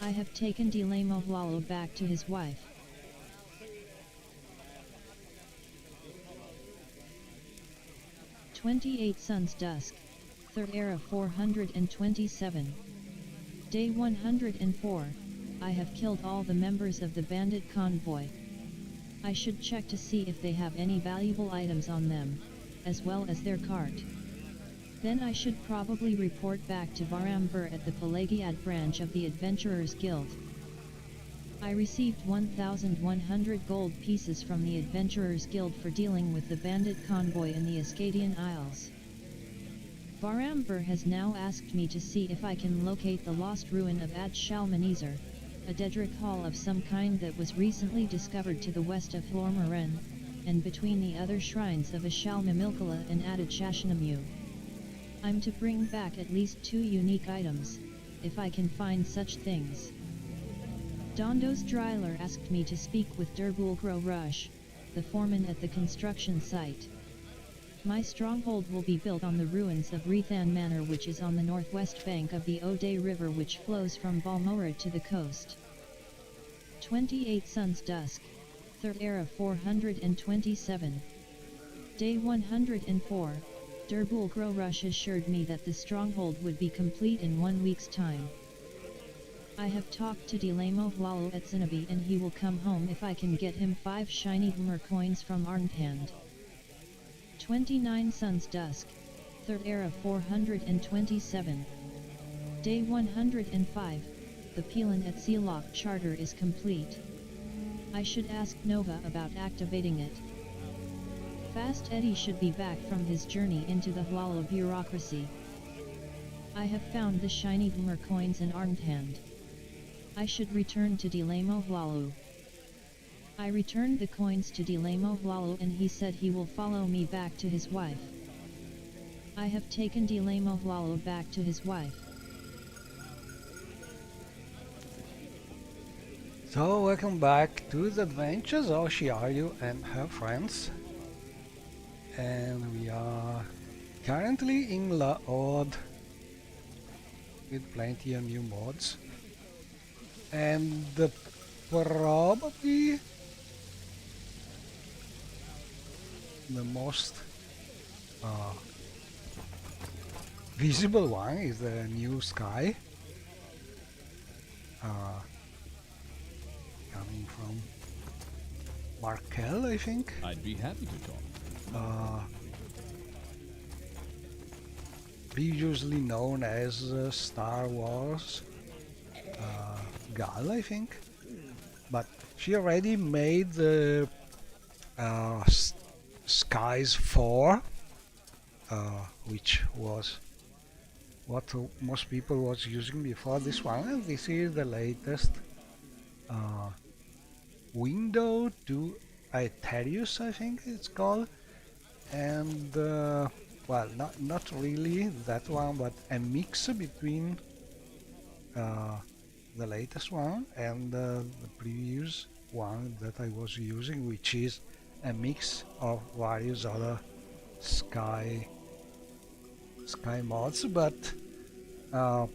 I have taken Dilamohlalo back to his wife. "28 Suns Dusk, 3rd Era 427. Day 104, I have killed all the members of the bandit convoy. I should check to see if they have any valuable items on them, as well as their cart. Then I should probably report back to Varambur at the Pelagiad branch of the Adventurers Guild. I received 1,100 gold pieces from the Adventurers Guild for dealing with the bandit convoy in the Ascadian Isles. Varambur has now asked me to see if I can locate the lost ruin of Ad Shalmaneser, a Daedric hall of some kind that was recently discovered to the west of Hlormaren, and between the other shrines of Ashalmamilkala and Adachashanamu. I'm to bring back at least 2 unique items, if I can find such things. Dondos Dryler asked me to speak with Durbulgro Rush, the foreman at the construction site. My stronghold will be built on the ruins of Rethan Manor, which is on the northwest bank of the Ode River, which flows from Balmorad to the coast. 28 Suns Dusk, 3rd Era 427. Day 104, Durbulgro Rush assured me that the stronghold would be complete in 1 week's time. I have talked to Dilamohlalo at Zinabi, and he will come home if I can get him 5 shiny Hummer coins from Arnpand. 29 Suns Dusk, 3rd Era 427. Day 105, the Pelan at Sealock charter is complete. I should ask Nova about activating it. Fast Eddie should be back from his journey into the Hlala bureaucracy. I have found the shiny Hummer coins in Arnpand. I should return to Dilamohlalo. I returned the coins to Dilamohlalo, and he said he will follow me back to his wife. I have taken Dilamohlalo back to his wife. So welcome back to the adventures of Shiaryu and her friends. And we are currently in La Ode with plenty of new mods. And probably the most visible one is the new sky coming from Markel, I think. I'd be happy to talk. Previously known as Star Wars Gal, I think, but she already made the Skies 4, which was what most people was using before this one, and this is the latest window to Aetherius, I think it's called, and well, not really that one, but a mix between the latest one and the previous one that I was using, which is a mix of various other sky mods, but the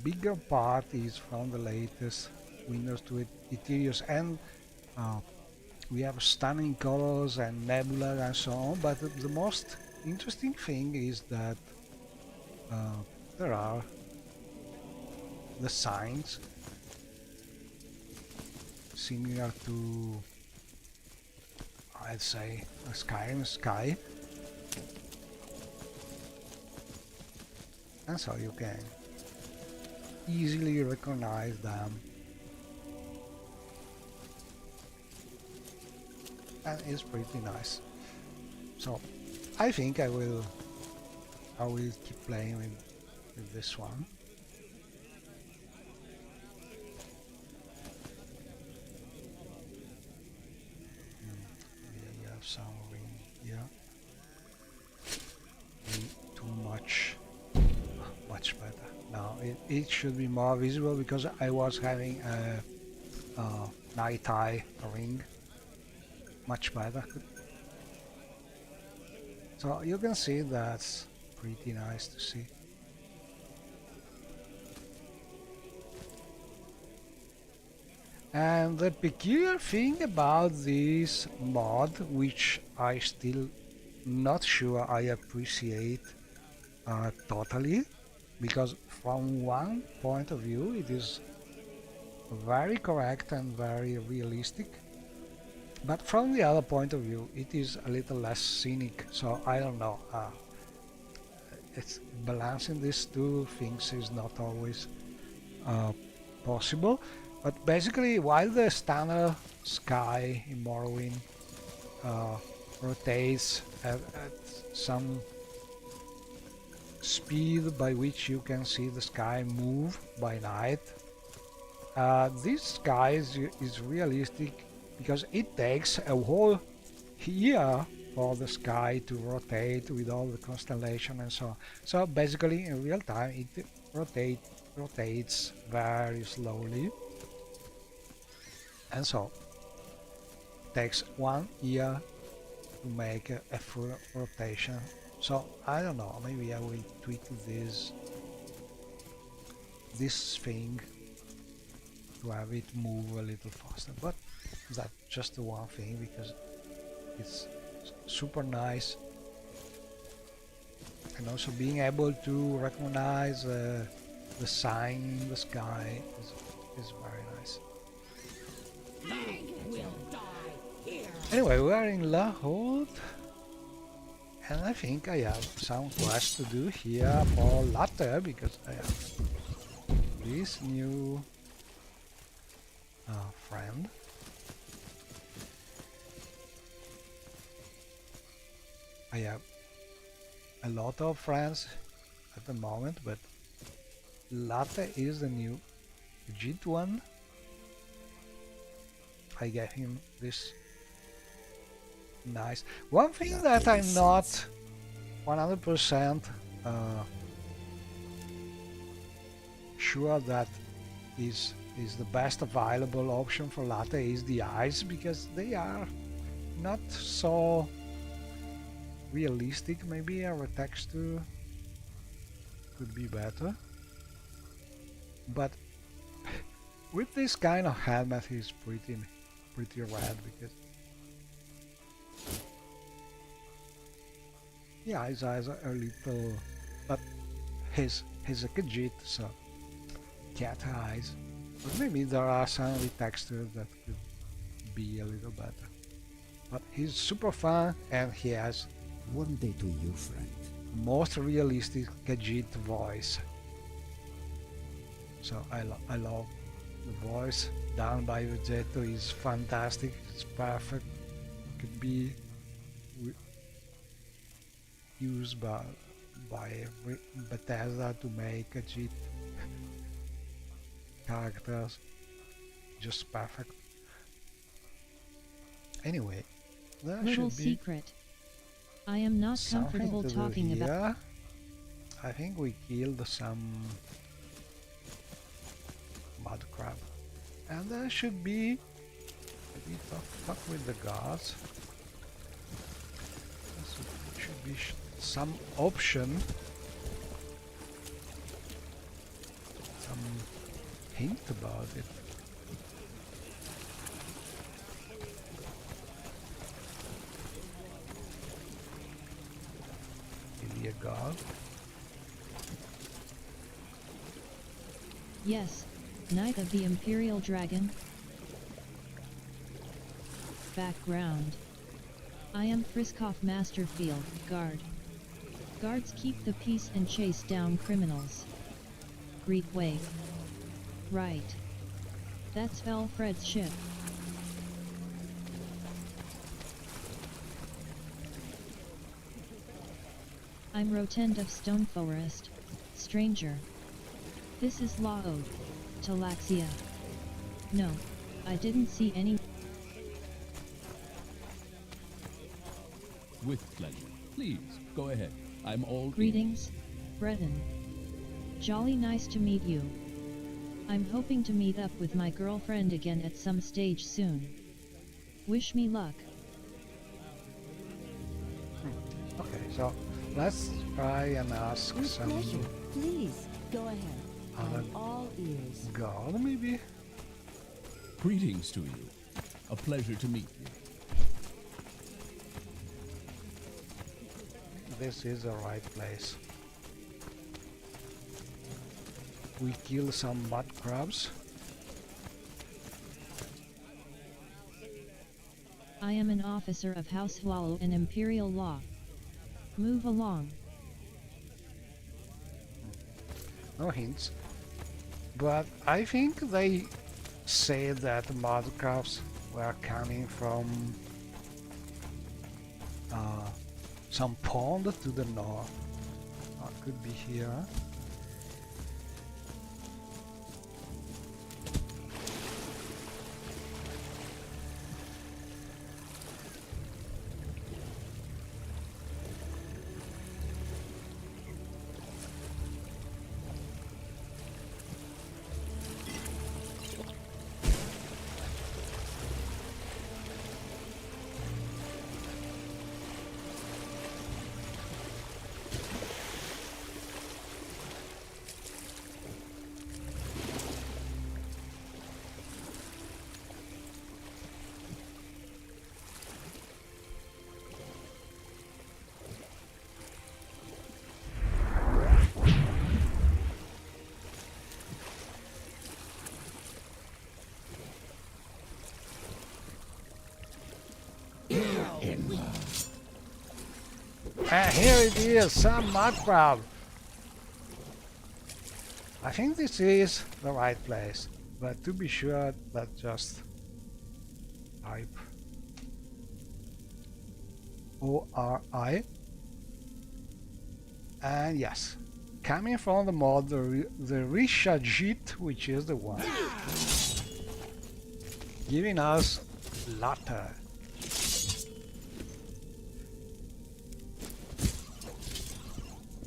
bigger part is from the latest Windows to Aetherius, and we have stunning colors and nebula and so on, but the most interesting thing is that there are the signs similar to, I'd say, a Skyrim sky, and so you can easily recognize them, and it's pretty nice. So I think I will keep playing with this one. We have some ring here. Too much better. Now it should be more visible because I was having a night eye ring. Much better. So you can see that's pretty nice to see. And the peculiar thing about this mod, which I still not sure I appreciate totally, because from one point of view it is very correct and very realistic, but from the other point of view it is a little less scenic, so I don't know. It's balancing these two things is not always uh, possible, but basically while the standard sky in Morrowind uh, rotates at some speed by which you can see the sky move by night, this sky is realistic because it takes a whole year for the sky to rotate with all the constellation and so on. So basically in real time it rotates very slowly, and so takes 1 year to make a full rotation. So I don't know, maybe I will tweak this thing to have it move a little faster, but that's just the one thing because it's super nice, and also being able to recognize the sign in the sky is very nice. Anyway, we are in La Haute, and I think I have some quests to do here for later because I have this new friend. I have a lot of friends at the moment, but Latte is the new legit one. I gave him this nice. One thing that I'm not 100% sure that is the best available option for Latte is the eyes, because they are not so realistic. Maybe our texture could be better, but with this kind of helmet he's pretty rad, because yeah, his eyes are a little, but he's a Khajiit, so cat eyes, but maybe there are some textures that could be a little better. But he's super fun, and he has one day to you, friend. Most realistic Khajiit voice. So I love the voice done by Vegeto. Is fantastic. It's perfect. Could be used by Bethesda to make Khajiit characters. Just perfect. Anyway, there Little should be secret. I am not comfortable talking about. I think we killed some mud crab, and there should be a bit of fuck with the guards. There should be some option, some hint about it. Maybe a guard. Yes, Knight of the Imperial Dragon. Background. I am Friskov Masterfield, guard. Guards keep the peace and chase down criminals. Greet way. Right. That's Valfred's ship. I'm Rotend of Stone Forest, stranger. This is Laod, Talaxia. No, I didn't see any. With pleasure. Please, go ahead. I'm all Greetings, Breton. Jolly nice to meet you. I'm hoping to meet up with my girlfriend again at some stage soon. Wish me luck. Okay, so let's try and ask With some pleasure. Please, go ahead. other I'm all ears. guard, maybe? Greetings to you. A pleasure to meet you. This is the right place. We kill some mud crabs. I am an officer of House Wallow and Imperial Law. Move along. No hints. But I think they say that mud crabs were coming from some pond to the north. Could be here. And here it is, some mud crab. I think this is the right place, but to be sure, let's just type ORI. And yes, coming from the mod, the Rishajit, which is the one, giving us Latte.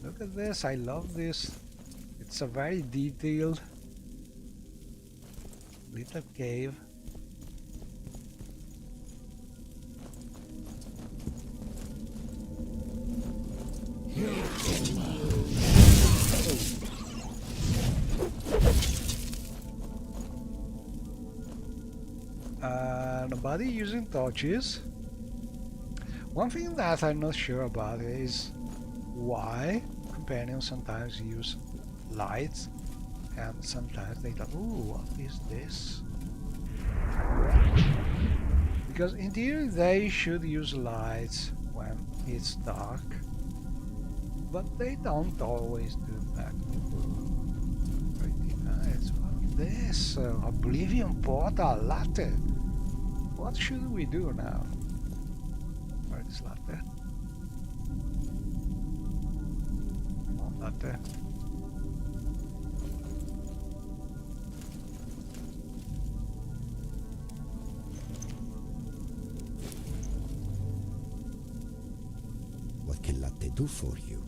Look at this, I love this. It's a very detailed little cave. Nobody using torches. One thing that I'm not sure about is why companions sometimes use lights and sometimes they thought, ooh, what is this? Because in theory they should use lights when it's dark, but they don't always do that. Ooh, pretty nice. What is this? Oblivion Portal Latte. What should we do now? Where is Latte? Latte. What can Latte do for you?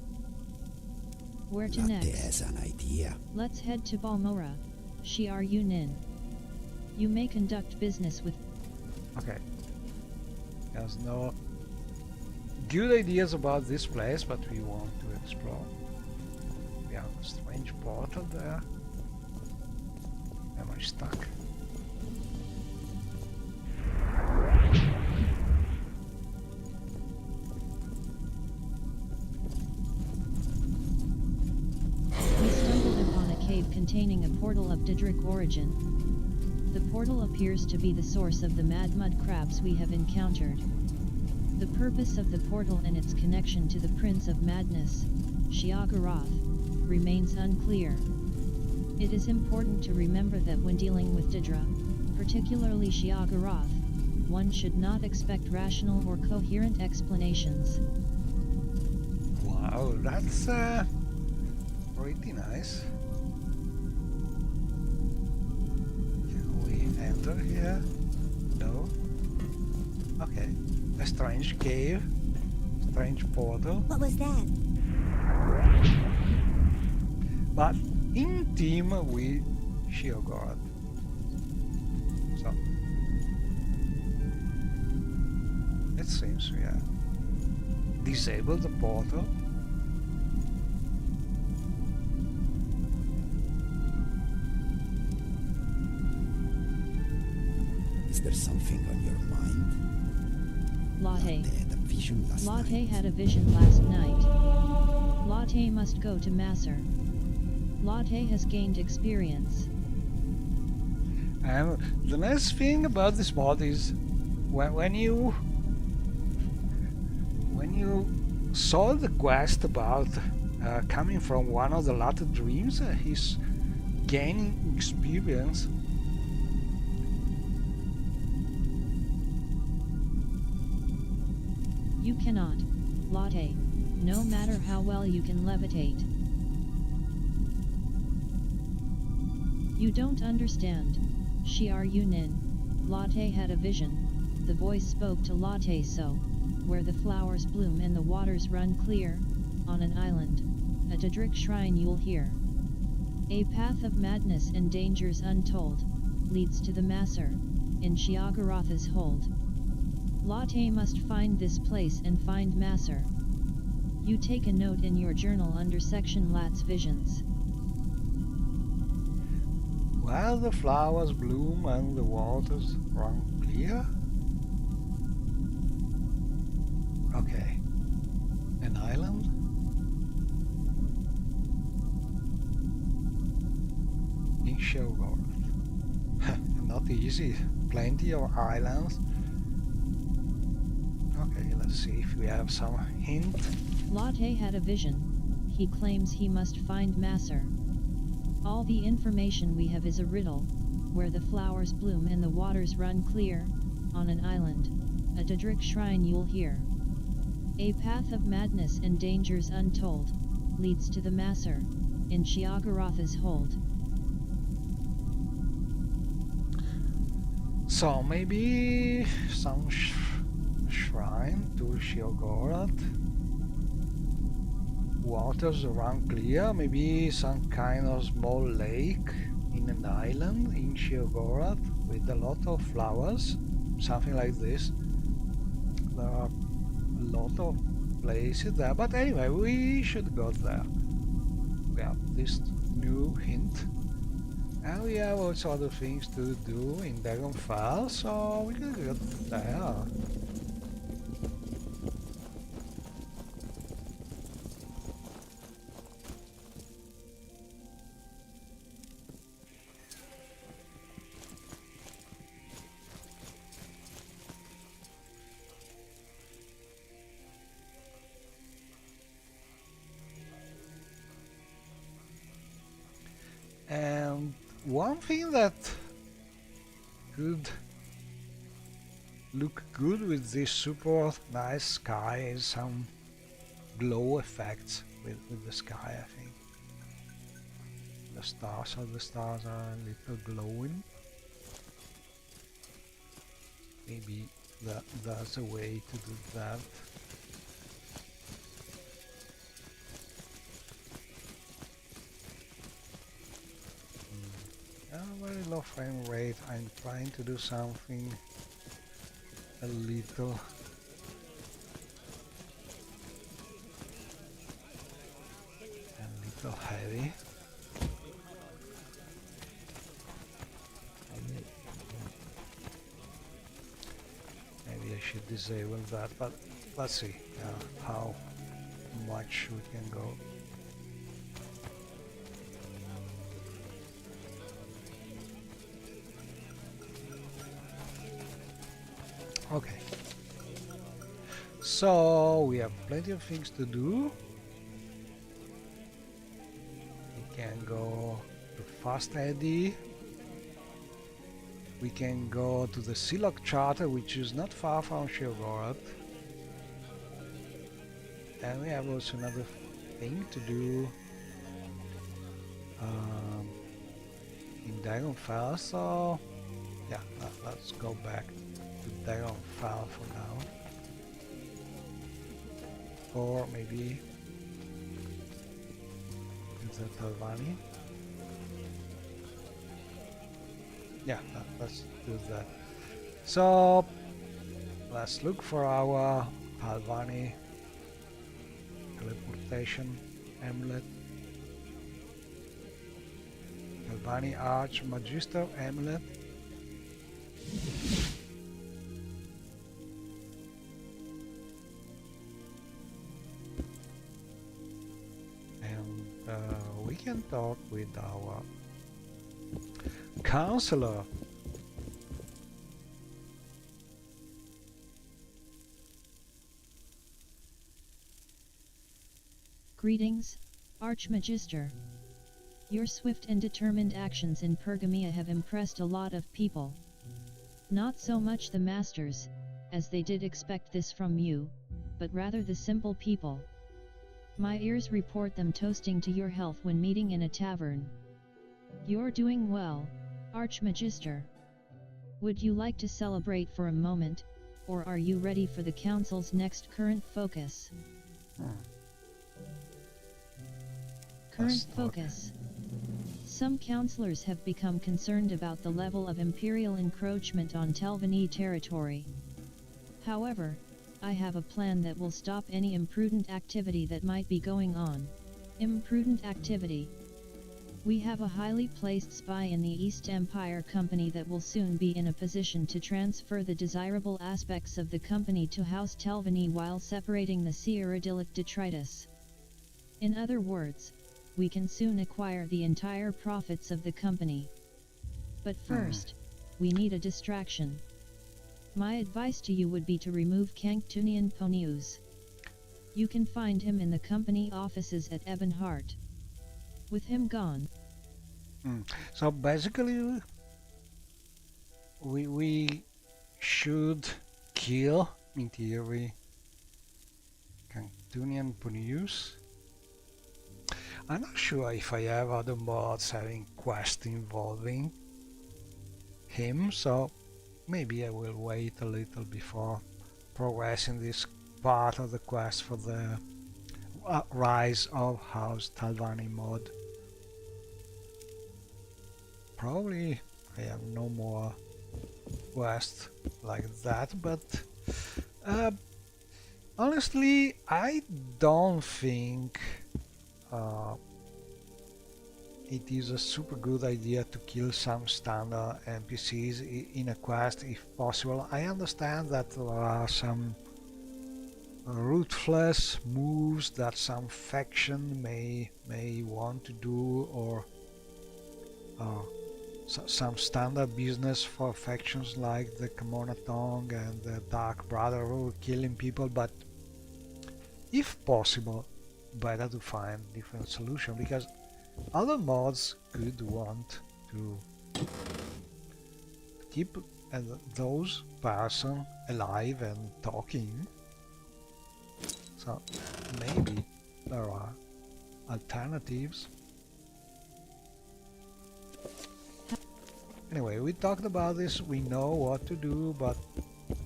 Where to Latte next? has an idea. Let's head to Balmora, Shiar Yunin. You may conduct business with... Okay. There's no good ideas about this place, but we want to explore. We have a strange portal there. Am I stuck? We stumbled upon a cave containing a portal of Daedric origin. The portal appears to be the source of the mad mud crabs we have encountered. The purpose of the portal and its connection to the Prince of Madness, Sheogorath, remains unclear. It is important to remember that when dealing with Daedra, particularly Sheogorath, one should not expect rational or coherent explanations. Wow, that's pretty nice. Can we enter here? No? Okay. A strange cave. Strange portal. What was that? But in team with Sheogorath. So it seems we have disabled the portal. Is there something on your mind? Latte. Latte had a vision last Latte night. had a vision last night. Latte must go to Masser. Latte has gained experience. And the nice thing about this mod is when you saw the quest about coming from one of the latter dreams, he's gaining experience. You cannot, Latte, no matter how well you can levitate. You don't understand. Shiar Yunin. Latte had a vision. The voice spoke to Latte so, where the flowers bloom and the waters run clear, on an island, at a Drick shrine you'll hear. A path of madness and dangers untold, leads to the Masser, in Shiagaratha's hold. Latte must find this place and find Masser. You take a note in your journal under section Lat's Visions. While the flowers bloom and the waters run clear? Okay. An island? In Shelgard. Not easy. Plenty of islands. Okay, let's see if we have some hint. Latte had a vision. He claims he must find Masser. All the information we have is a riddle, where the flowers bloom and the waters run clear, on an island, at a Drick shrine you'll hear. A path of madness and dangers untold, leads to the Masser, in Shiagaratha's hold. So maybe some shrine to Sheogorath. Waters run clear, maybe some kind of small lake in an island in Sheogorath with a lot of flowers, something like this. There are a lot of places there, but anyway, we should go there. We have this new hint, and we have also other things to do in Dragonfell, so we can get there. And one thing that could look good with this super nice sky is some glow effects with the sky, I think. The stars are a little glowing. Maybe that's a way to do that. Very low frame rate. I'm trying to do something a little heavy. Maybe I should disable that, but let's see how much we can go. Okay, so we have plenty of things to do. We can go to Fast Eddy. We can go to the Silok Charter, which is not far from Sheogorath. And we have also another thing to do in Dragonfell, so yeah, let's go back to Dragonfell for now. Or maybe to the Talvani. Yeah, let's do that. So let's look for our Talvani teleportation amulet. Talvani Arch Magister amulet. can talk with our counselor. Greetings, Archmagister. Your swift and determined actions in Pergamia have impressed a lot of people. Not so much the masters, as they did expect this from you, but rather the simple people. My ears report them toasting to your health when meeting in a tavern. You're doing well, Archmagister. Would you like to celebrate for a moment, or are you ready for the Council's next current focus? Current focus. Some councillors have become concerned about the level of imperial encroachment on Telvanni territory. However, I have a plan that will stop any imprudent activity that might be going on. Imprudent activity. We have a highly placed spy in the East Empire Company that will soon be in a position to transfer the desirable aspects of the company to House Telvanni while separating the Cyrodiilic detritus. In other words, we can soon acquire the entire profits of the company. But first, we need a distraction. My advice to you would be to remove Canktunian Ponius. You can find him in the company offices at Ebonheart. With him gone. So basically, we should kill, in theory, Canktunian Ponius. I'm not sure if I have other mods having quests involving him, so maybe I will wait a little before progressing this part of the quest for the Rise of House Telvanni mod. Probably I have no more quests like that, but honestly I don't think it is a super good idea to kill some standard NPCs in a quest if possible. I understand that there are some ruthless moves that some faction may want to do, or some standard business for factions like the Kamonatong and the Dark Brotherhood, killing people, but if possible, better to find different solution, because other mods could want to keep those person alive and talking. So maybe there are alternatives. Anyway, we talked about this, we know what to do, but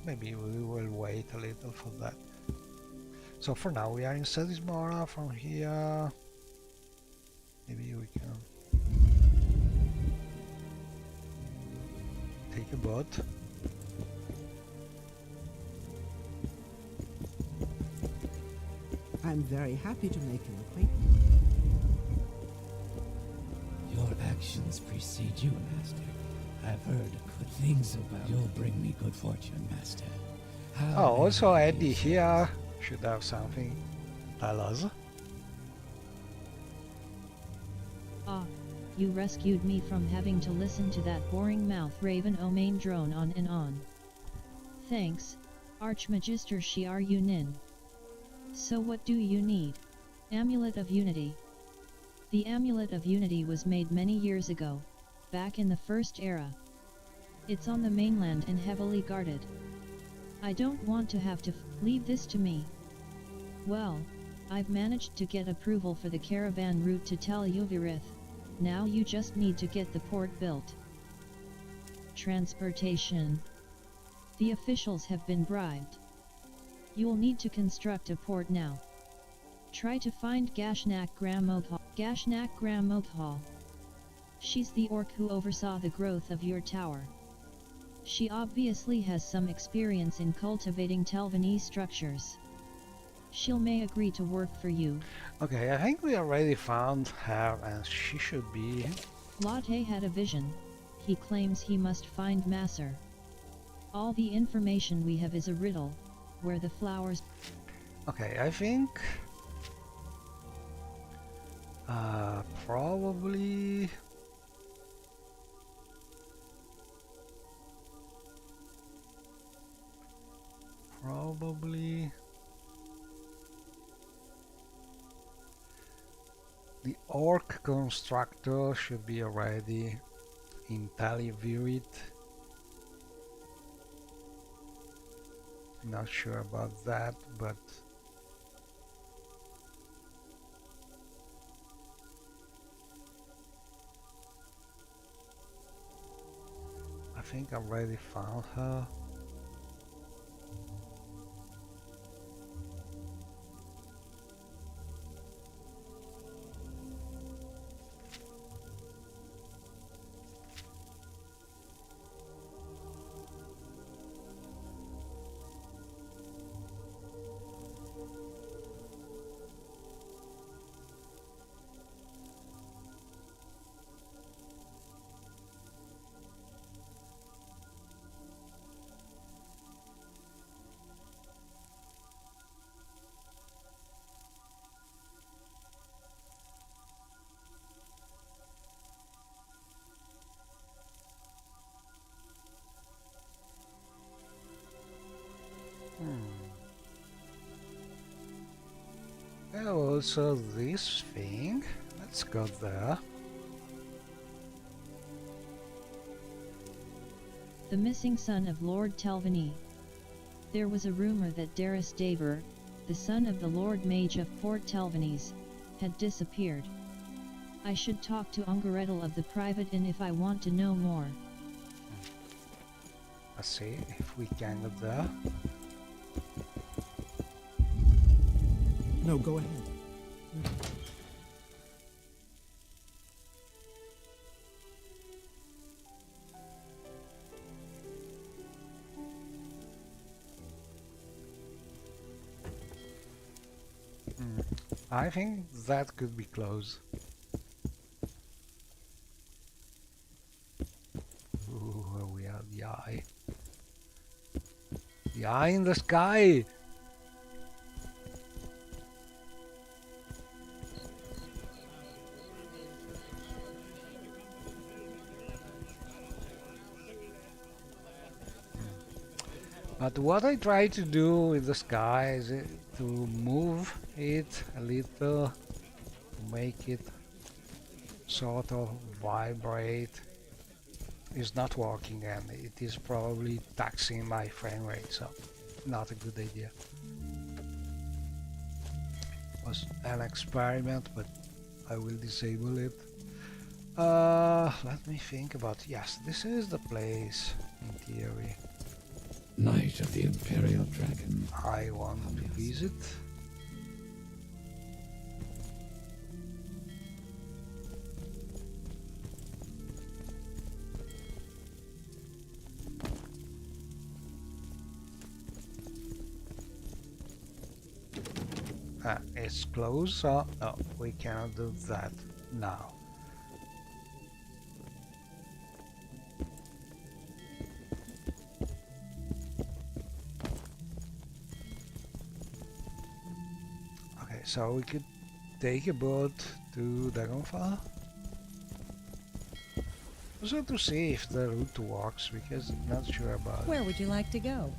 maybe we will wait a little for that. So for now we are in Sedismora. From here maybe we can take a boat. I'm very happy to make your acquaintance. Your actions precede you, Master. I've heard good things about you. You'll bring me good fortune, Master. Oh, also Eddie here should have something to tell us. Ah, you rescued me from having to listen to that boring mouth Raven Omain drone on and on. Thanks, Archmagister Shiar Yunin. So what do you need? Amulet of Unity. The Amulet of Unity was made many years ago, back in the First Era. It's on the mainland and heavily guarded. I don't want to have to leave this to me. Well, I've managed to get approval for the caravan route to Tel Uvirith. Now you just need to get the port built. Transportation. The officials have been bribed. You'll need to construct a port now. Try to find Gashnak Gramothal. Gashnak Gramothal. She's the orc who oversaw the growth of your tower. She obviously has some experience in cultivating Telvanni structures. She'll may agree to work for you. Okay, I think we already found her and she should be... Latte had a vision. He claims he must find Masser. All the information we have is a riddle, where the flowers... Okay, I think Probably. Probably the orc constructor should be already in Talivirit. Not sure about that, but I think I already found her. And also this thing. Let's go there. The missing son of Lord Telvanni. There was a rumor that Darius Daver, the son of the Lord Mage of Port Telvannis, had disappeared. I should talk to Ungareddle of the private inn if I want to know more. Let's see if we can go there. No, go ahead. I think that could be close. Ooh, we are the eye. The eye in the sky! But what I try to do with the sky is to move it a little, to make it sort of vibrate. It's not working, and it is probably taxing my frame rate, so not a good idea. Was an experiment, but I will disable it. Let me think about, yes, this is the place in theory Knight of the Imperial Dragon. I want to visit. It's closed, so no, we cannot do that now. Okay, so we could take a boat to Dragonfall. Also to see if the route works, because I'm not sure about it. Where would you like to go?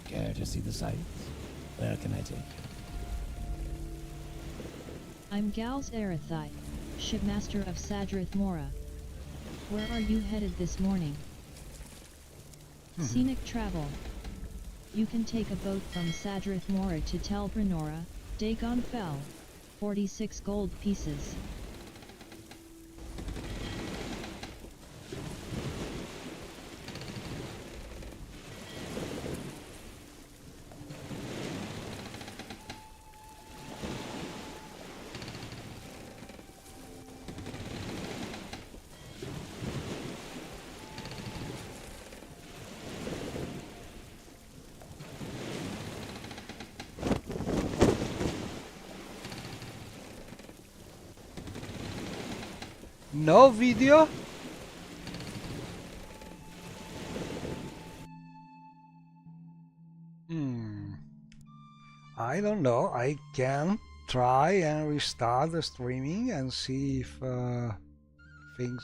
Care to see the sights? Where can I take you? I'm Gals Arathite, shipmaster of Sadrith Mora. Where are you headed this morning? Scenic travel. You can take a boat from Sadrith Mora to Tel Brenora, Dagon Fell. 46 gold pieces. No video? Hmm. I don't know. I can try and restart the streaming and see if things